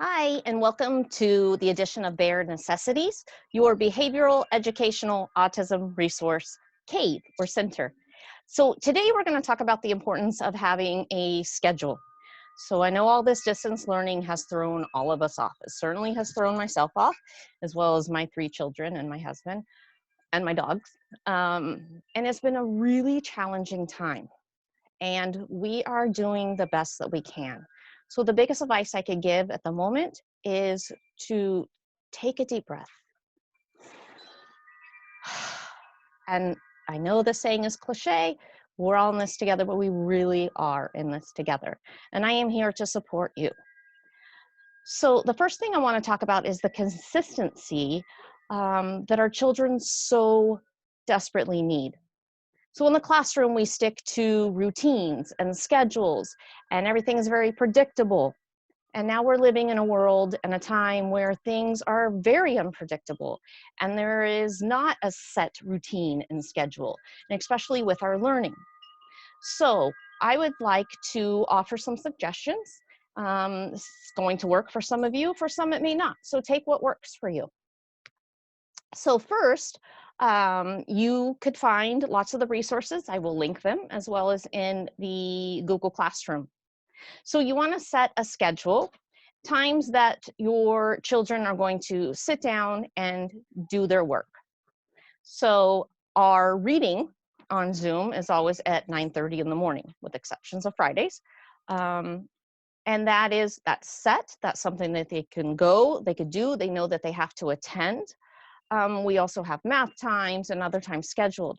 Hi, and welcome to the edition of Bare Necessities, your behavioral educational autism resource cave or center. So today we're going to talk about the importance of having a schedule. So I know all this distance learning has thrown all of us off. It certainly has thrown myself off, as well as my 3 children and my husband and my dogs. And it's been a really challenging time. And we are doing the best that we can. So the biggest advice I could give at the moment is to take a deep breath. And I know the saying is cliche, we're all in this together, but we really are in this together. And I am here to support you. So the first thing I want to talk about is the consistency that our children so desperately need. So in the classroom, we stick to routines and schedules, and everything is very predictable. And now we're living in a world and a time where things are very unpredictable, and there is not a set routine and schedule, and especially with our learning. So I would like to offer some suggestions. This is going to work for some of you, for some it may not. So take what works for you. So first, you could find lots of the resources. I will link them as well as in the Google Classroom. So you want to set a schedule, times that your children are going to sit down and do their work. So our reading on Zoom is always at 9:30 in the morning, with exceptions of Fridays. And that's set. That's something that they can go, they could do. They know that they have to attend. We also have math times and other times scheduled.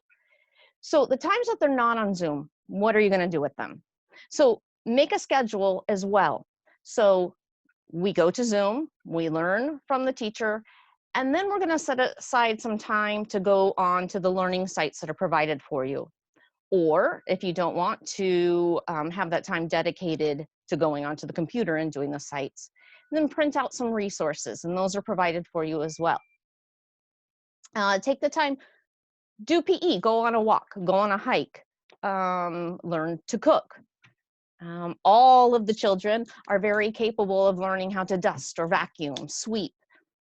So the times that they're not on Zoom, what are you going to do with them? So make a schedule as well. So we go to Zoom, we learn from the teacher, and then we're going to set aside some time to go on to the learning sites that are provided for you. Or if you don't want to have that time dedicated to going onto the computer and doing the sites, then print out some resources, and those are provided for you as well. Take the time, do PE, go on a walk, go on a hike, learn to cook. All of the children are very capable of learning how to dust or vacuum, sweep.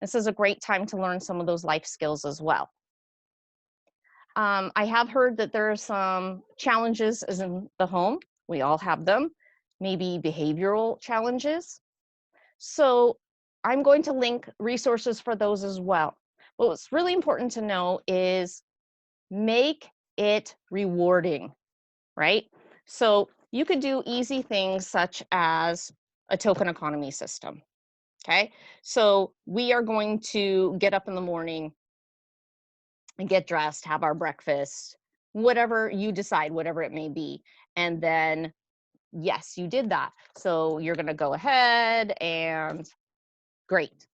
This is a great time to learn some of those life skills as well. I have heard that there are some challenges as in the home. We all have them, maybe behavioral challenges. So I'm going to link resources for those as well. But what's really important to know is make it rewarding, right? So you could do easy things such as a token economy system, okay? So we are going to get up in the morning and get dressed, have our breakfast, whatever you decide, whatever it may be. And then, yes, you did that. So you're gonna go ahead and great.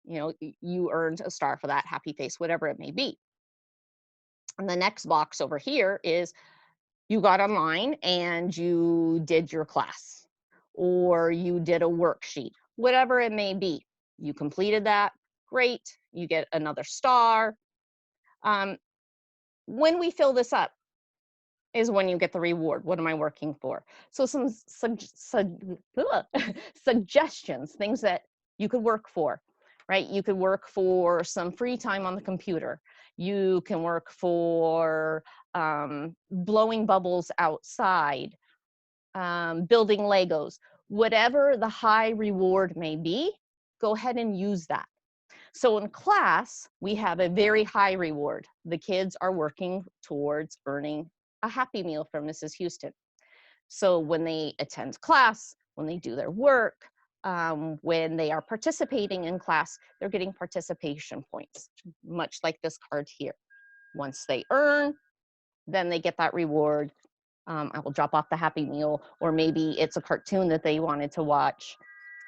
You know, you earned a star for that, happy face, whatever it may be. And the next box over here is you got online and you did your class, or you did a worksheet, whatever it may be. You completed that, great, you get another star. When we fill this up is when you get the reward. What am I working for? So some suggestions, things that you could work for, right? You could work for some free time on the computer. You can work for blowing bubbles outside, building Legos, whatever the high reward may be, go ahead and use that. So in class, we have a very high reward. The kids are working towards earning a Happy Meal from Mrs. Houston. So when they attend class, when they do their work, when they are participating in class, they're getting participation points, much like this card here. Once they earn, then they get that reward. I will drop off the Happy Meal, or maybe it's a cartoon that they wanted to watch,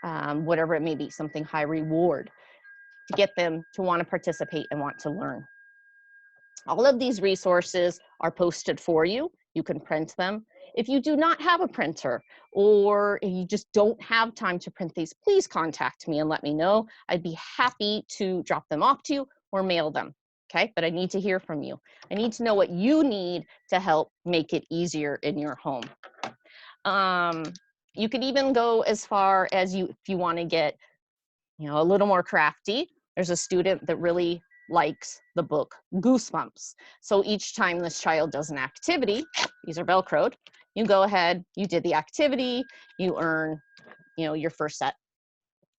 whatever it may be, something high reward to get them to want to participate and want to learn. All of these resources are posted for you. You can print them. If you do not have a printer, or if you just don't have time to print these, please contact me and let me know. I'd be happy to drop them off to you or mail them, okay? But I need to hear from you. I need to know what you need to help make it easier in your home. You could even go as far as if you want to get You know, a little more crafty. There's a student that really likes the book Goosebumps. So each time this child does an activity, these are Velcroed, you go ahead, you did the activity, you earn, you know, your first set.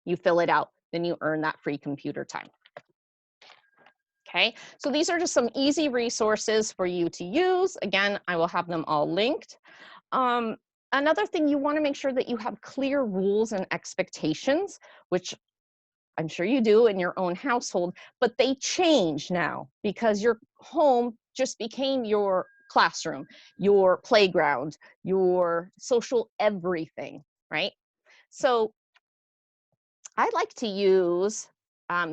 You fill it out, then you earn that free computer time. Okay, so these are just some easy resources for you to use. Again, I will have them all linked. Another thing, you want to make sure that you have clear rules and expectations, which I'm sure you do in your own household, but they change now because your home just became your classroom, your playground, your social everything, right? So I like to use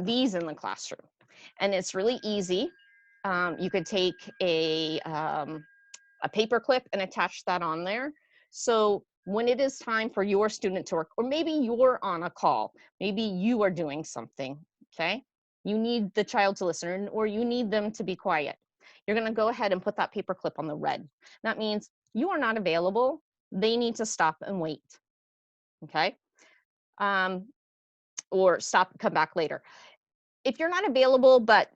these in the classroom, and it's really easy. You could take a paper clip and attach that on there. So when it is time for your student to work, or maybe you're on a call, maybe you are doing something, okay? You need the child to listen, or you need them to be quiet. You're gonna go ahead and put that paper clip on the red. That means you are not available. They need to stop and wait, okay? Or stop, come back later. If you're not available, but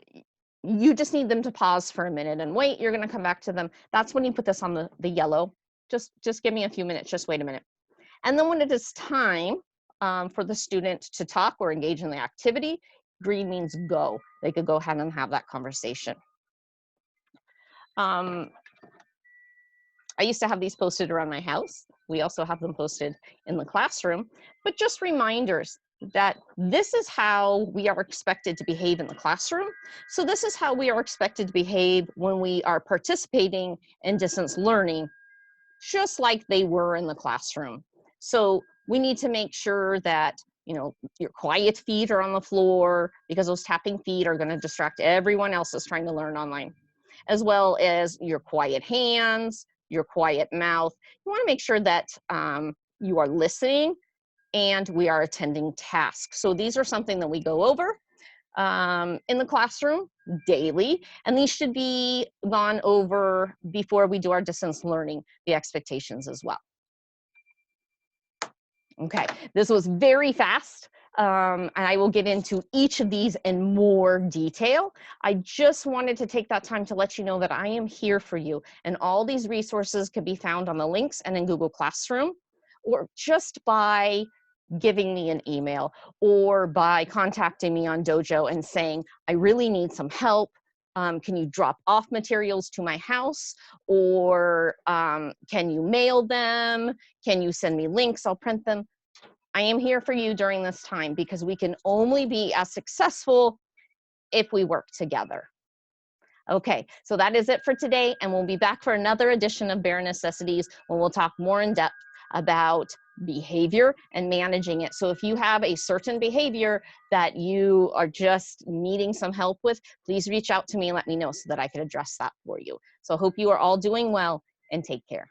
you just need them to pause for a minute and wait, you're gonna come back to them. That's when you put this on the yellow. Just give me a few minutes, just wait a minute. And then when it is time for the student to talk or engage in the activity, green means go. They could go ahead and have that conversation. I used to have these posted around my house. We also have them posted in the classroom, but just reminders that this is how we are expected to behave in the classroom. So this is how we are expected to behave when we are participating in distance learning, just like they were in the classroom. So we need to make sure that, you know, your quiet feet are on the floor, because those tapping feet are going to distract everyone else that's trying to learn online, as well as your quiet hands, your quiet mouth. You want to make sure that you are listening and we are attending tasks. So these are something that we go over in the classroom daily, and these should be gone over before we do our distance learning, the expectations as well. Okay, this was very fast, and I will get into each of these in more detail. I just wanted to take that time to let you know that I am here for you, and all these resources can be found on the links and in Google Classroom, or just by giving me an email, or by contacting me on Dojo and saying, I really need some help. Can you drop off materials to my house? Or can you mail them? Can you send me links? I'll print them. I am here for you during this time, because we can only be as successful if we work together. Okay, so that is it for today, and we'll be back for another edition of Bare Necessities, when we'll talk more in depth about behavior and managing it. So if you have a certain behavior that you are just needing some help with, please reach out to me and let me know so that I can address that for you. So I hope you are all doing well, and take care.